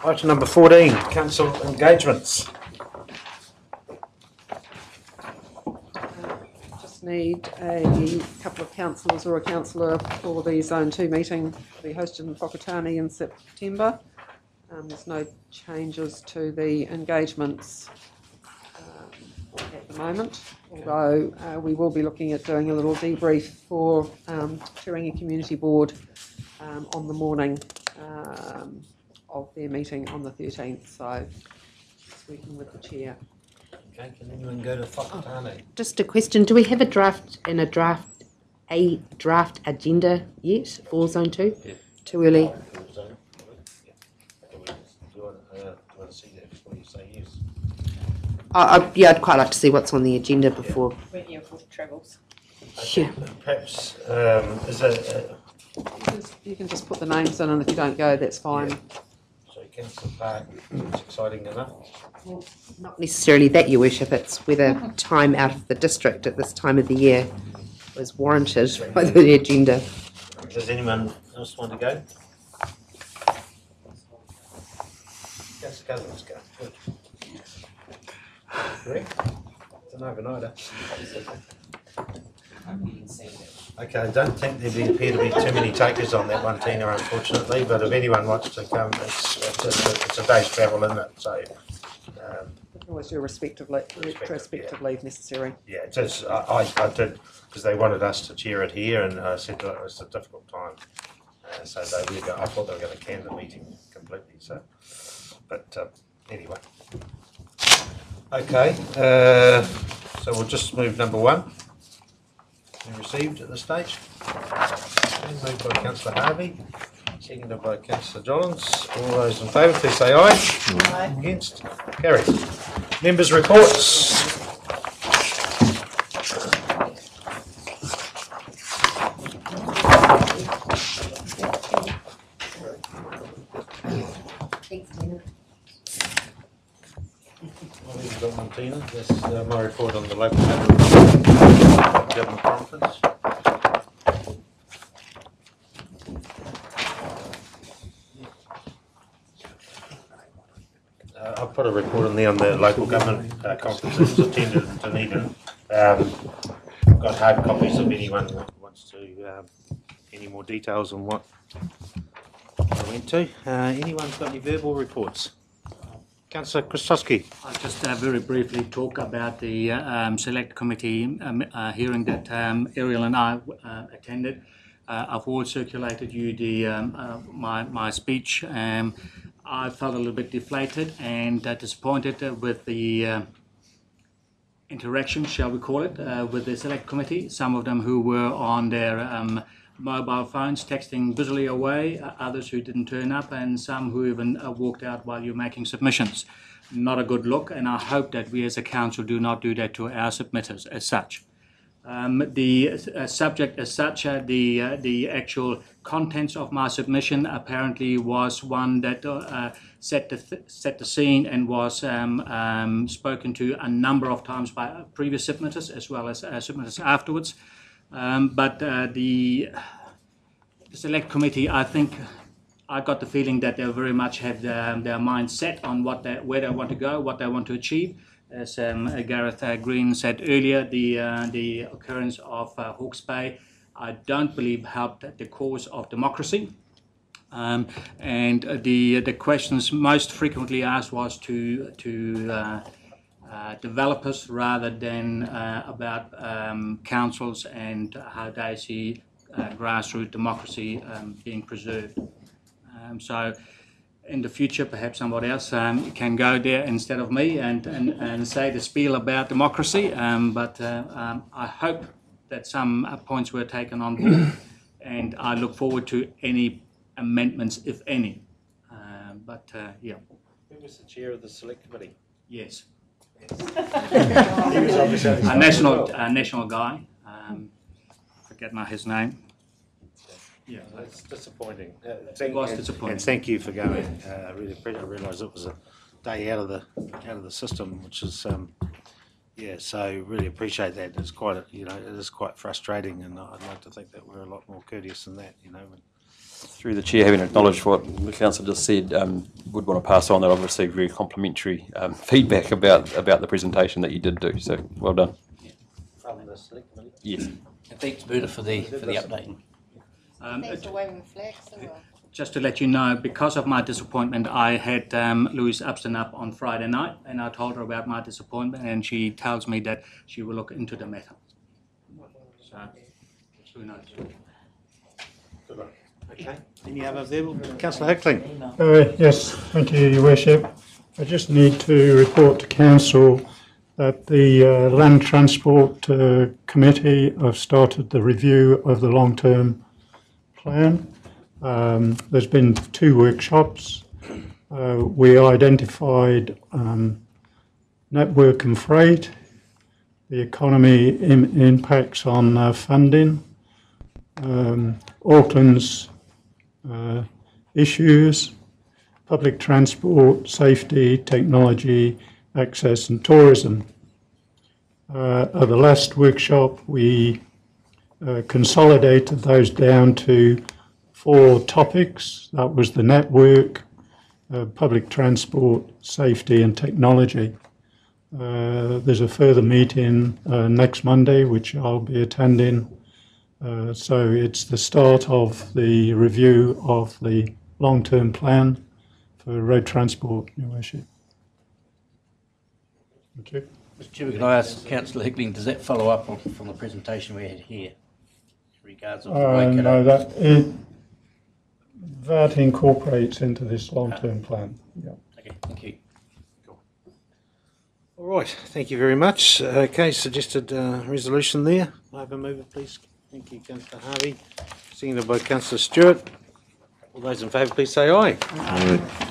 Item number 14, council engagements. Just need a couple of councillors or a councillor for the Zone 2 meeting to be hosted in Whakatane in September. There's no changes to the engagements at the moment, although we will be looking at doing a little debrief for Turangi Community Board on the morning of their meeting on the 13th, so speaking with the chair. Okay, can anyone go to Whakatane? Just a question: do we have a draft agenda yet for Zone 2? Yeah. Too early. Do you want to see that before you say yes? Yeah, I'd quite like to see what's on the agenda before. When you're for travels. Okay. Yeah. Perhaps is it? You can just put the names in, and if you don't go, that's fine. Yeah. So Councillor Park, it's exciting enough. Well, not necessarily that, Your Worship. It's whether time out of the district at this time of the year was warranted by the agenda. Does anyone else want to go? Councillor Cousins, go. Good. Correct? It's an overnighter. Okay, I don't think there appear to be too many takers on that one, Tina, unfortunately, but if anyone wants to come, it's a day's travel, isn't it? So, You can always do retrospective leave necessary. yeah, it is. I did, because they wanted us to chair it here, and I said that it was a difficult time. So I thought they were going to can the meeting completely. So, but anyway. Okay, so we'll just move number 1. Received at this stage. Moved by Councillor Harvey, seconded by Councillor Jollins. All those in favour, please say aye. Aye. Against? Carried. Members' reports. Tina. This is my report on the local government conference. I'll put a report on there on the local government conference that was attended in Dunedin. Got hard copies if anyone wants to any more details on what I went to. Anyone's got any verbal reports? Councillor Christowski. I'll just very briefly talk about the Select Committee hearing that Ariel and I attended. I've all circulated you my speech. I felt a little bit deflated and disappointed with the interaction, shall we call it, with the Select Committee. Some of them who were on their mobile phones texting busily away, others who didn't turn up, and some who even walked out while you're making submissions. Not a good look, and I hope that we as a council do not do that to our submitters as such. The subject as such, the actual contents of my submission apparently was one that set the scene and was spoken to a number of times by previous submitters as well as submitters afterwards. But the Select Committee, I think I got the feeling that they very much have their mind set on where they want to go, what they want to achieve. As Gareth Green said earlier, the occurrence of Hawke's Bay, I don't believe helped the cause of democracy. And the questions most frequently asked was to developers rather than about councils and how they see grassroots democracy being preserved. So in the future, perhaps somebody else can go there instead of me and say the spiel about democracy. But I hope that some points were taken on board, and I look forward to any amendments, if any. Yeah. Who was the chair of the Select Committee? Yes. A national guy. Forget now his name. Yeah, it's disappointing. It was disappointing. And thank you for going. I really appreciate. I realised it was a day out of the system, which is yeah. So really appreciate that. It's quite it is quite frustrating, and I'd like to think that we're a lot more courteous than that. through the chair, having acknowledged what the council just said, would want to pass on that I've received very complimentary feedback about the presentation that you did do. So well done. From the select committee? Yes. And thanks, Berta, for the update. Thanks for waving the flags. Just to let you know, because of my disappointment, I had Louise Upston up on Friday night, and I told her about my disappointment, and she tells me that she will look into the matter. So, who knows? Okay. Any other verbal? Councillor Hickling? Yes, thank you, Your Worship. I just need to report to Council that the Land Transport Committee have started the review of the long-term plan. There's been 2 workshops. We identified network and freight, the economy impacts on funding, Auckland's issues, public transport, safety, technology, access and tourism. At the last workshop we consolidated those down to 4 topics. That was the network, public transport, safety and technology. There's a further meeting next Monday which I'll be attending. So it's the start of the review of the long-term plan for road transport, Your Worship. Thank you. Mr. Chairman, can I ask Councillor Hickling, does that follow up from the presentation we had here in regards of the No, that incorporates into this long-term plan. Yeah. Okay, thank you. All right, thank you very much. Okay, suggested resolution there. I have a mover, please. Thank you, Councillor Harvey. Seconded by Councillor Stewart. All those in favour, please say aye. Aye.